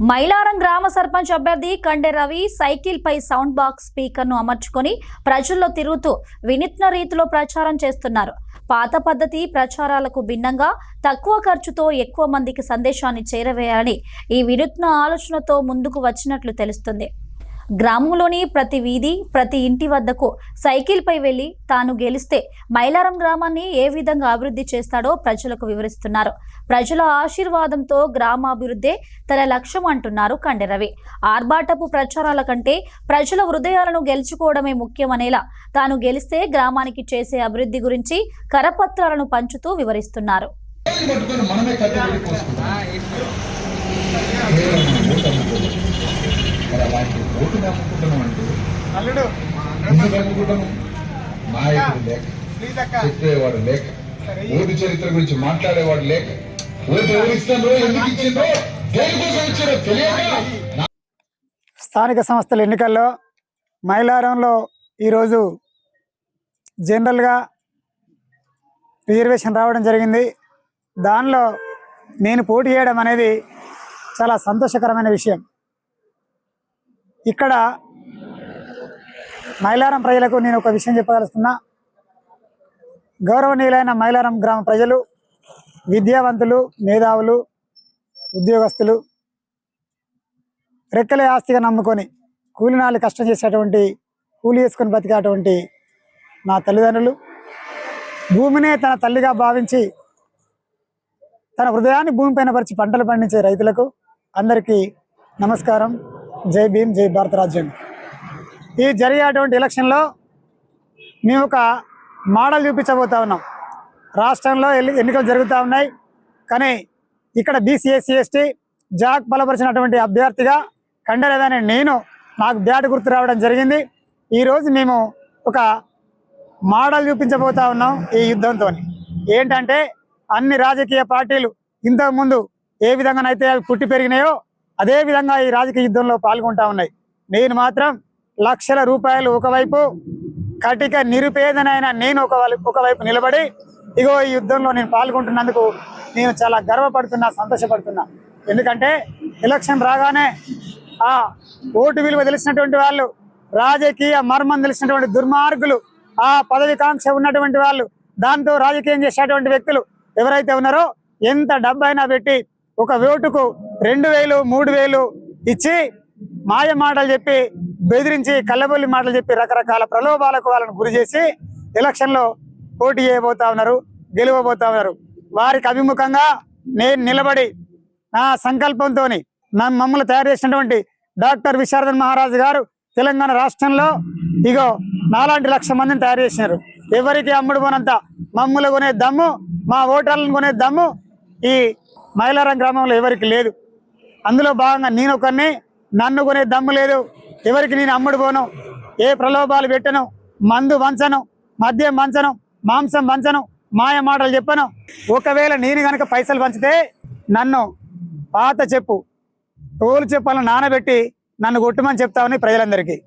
మైలారం గ్రామ సర్పంచ్ అభ్యర్థి కండె రవి సైకిల్ పై sound box speaker ను అమర్చుకొని ప్రజల్లో తిరుగుతూ వినూత్న రీతిలో ప్రచారం చేస్తున్నారు. పాత పద్ధతి ప్రచారాలకు భిన్నంగా తక్కువ ఖర్చుతో ఎక్కువ మందికి సందేశాన్ని చేరవేయాలని ఈ వినూత్న ఆలోచనతో ముందుకు వచ్చినట్లు తెలుస్తుంది. గ్రామంలోని ప్రతి వీధి ప్రతి ఇంటి వద్దకు సైకిల్ పై వెళ్లి తాను గెలిస్తే మైలారం గ్రామాన్ని ఏ విధంగా అభివృద్ధి చేస్తాడో ప్రజలకు వివరిస్తున్నారు. ప్రజల ఆశీర్వాదంతో గ్రామాభివృద్ధే తన లక్ష్యం అంటున్నారు కండె రవి. ఆర్భాటపు ప్రచారాల కంటే ప్రజల హృదయాలను గెలుచుకోవడమే ముఖ్యమనేలా తాను గెలిస్తే గ్రామానికి చేసే అభివృద్ధి గురించి కరపత్రాలను పంచుతూ వివరిస్తున్నారు. చెప్పేవాడు లేక, ఓటు చరిత్ర గురించి మాట్లాడేవాడు లేక, ఓటు ఎవరు ఇస్తారో ఎందుకు ఇచ్చిందో దేనికోసం ఇచ్చారో తెలియక. స్థానిక సంస్థల ఎన్నికల్లో మైలారంలో ఈరోజు జనరల్గా రిజర్వేషన్ రావడం జరిగింది. దానిలో నేను పోటీ చేయడం అనేది చాలా సంతోషకరమైన విషయం. ఇక్కడ మైలారం ప్రజలకు నేను ఒక విషయం చెప్పదలుస్తున్నా. గౌరవనీయులైన మైలారం గ్రామ ప్రజలు విద్యావంతులు, మేధావులు, ఉద్యోగస్తులు, రెక్కలే ఆస్తిగా నమ్ముకొని కూలినాళ్ళు కష్టం చేసేటువంటి, కూలి చేసుకొని బతికేటువంటి నా తల్లిదండ్రులు, భూమినే తన తల్లిగా భావించి తన హృదయాన్ని భూమిపైన పరిచి పంటలు పండించే రైతులకు అందరికీ నమస్కారం. జై భీమ్, జై భారత రాజ్యం. ఈ జరిగేటువంటి ఎలక్షన్లో మేము ఒక మోడల్ చూపించబోతా ఉన్నాం. రాష్ట్రంలో ఎన్నికలు జరుగుతూ ఉన్నాయి, కానీ ఇక్కడ బీసీ, ఎస్సీ, ఎస్టీ జాక్ బలపరిచినటువంటి అభ్యర్థిగా కండె రవి అనే నేను, నాకు బ్యాట్ గుర్తు రావడం జరిగింది. ఈరోజు మేము ఒక మోడల్ చూపించబోతా ఉన్నాం ఈ యుద్ధంతో. ఏంటంటే అన్ని రాజకీయ పార్టీలు ఇంతకుముందు ఏ విధంగానైతే అవి పుట్టి పెరిగినాయో అదే విధంగా ఈ రాజకీయ యుద్ధంలో పాల్గొంటా ఉన్నాయి. నేను మాత్రం లక్షల రూపాయలు ఒకవైపు, కటిక నిరుపేదనైన నేను ఒకవైపు నిలబడి ఇగో ఈ యుద్ధంలో నేను పాల్గొంటున్నందుకు నేను చాలా గర్వపడుతున్నా, సంతోషపడుతున్నా. ఎందుకంటే ఎలక్షన్ రాగానే ఆ ఓటు విలువ తెలిసినటువంటి వాళ్ళు, రాజకీయ మర్మం తెలిసినటువంటి దుర్మార్గులు, ఆ పదవికాంక్ష ఉన్నటువంటి వాళ్ళు, దాంతో రాజకీయం చేసేటువంటి వ్యక్తులు ఎవరైతే ఉన్నారో ఎంత డబ్బైనా పెట్టి ఒక ఓటుకు 2000, 3000 ఇచ్చి మాయ మాటలు చెప్పి, బెదిరించి, కళ్ళబొల్లి మాటలు చెప్పి రకరకాల ప్రలోభాలకు వాళ్ళను గురి చేసి ఎలక్షన్లో పోటీ చేయబోతా ఉన్నారు, గెలవబోతా ఉన్నారు. వారికి అభిముఖంగా నేను నిలబడి నా సంకల్పంతో మమ్మల్ని తయారు చేసినటువంటి డాక్టర్ విశారదన్ మహారాజు గారు తెలంగాణ రాష్ట్రంలో ఇగో 4 లక్షల మందిని తయారు చేసినారు. ఎవరికి అమ్ముడు పోనంత మమ్మల్ని కొనే దమ్ము, మా ఓటర్లను కొనే దమ్ము ఈ మైలారం గ్రామంలో ఎవరికి లేదు. అందులో భాగంగా నేను ఒకరిని, నన్ను కొనే దమ్ము లేదు. ఎవరికి నేను అమ్ముడు పోను, ఏ ప్రలోభాలు పెట్టను, మందు వంచను, మద్యం వంచను, మాంసం వంచను, మాయ మాటలు చెప్పను. ఒకవేళ నేను కనుక పైసలు పంచితే నన్ను పాత చెప్పు, తోలు చెప్పాలని నానబెట్టి నన్ను కొట్టమని చెప్తామని ప్రజలందరికీ.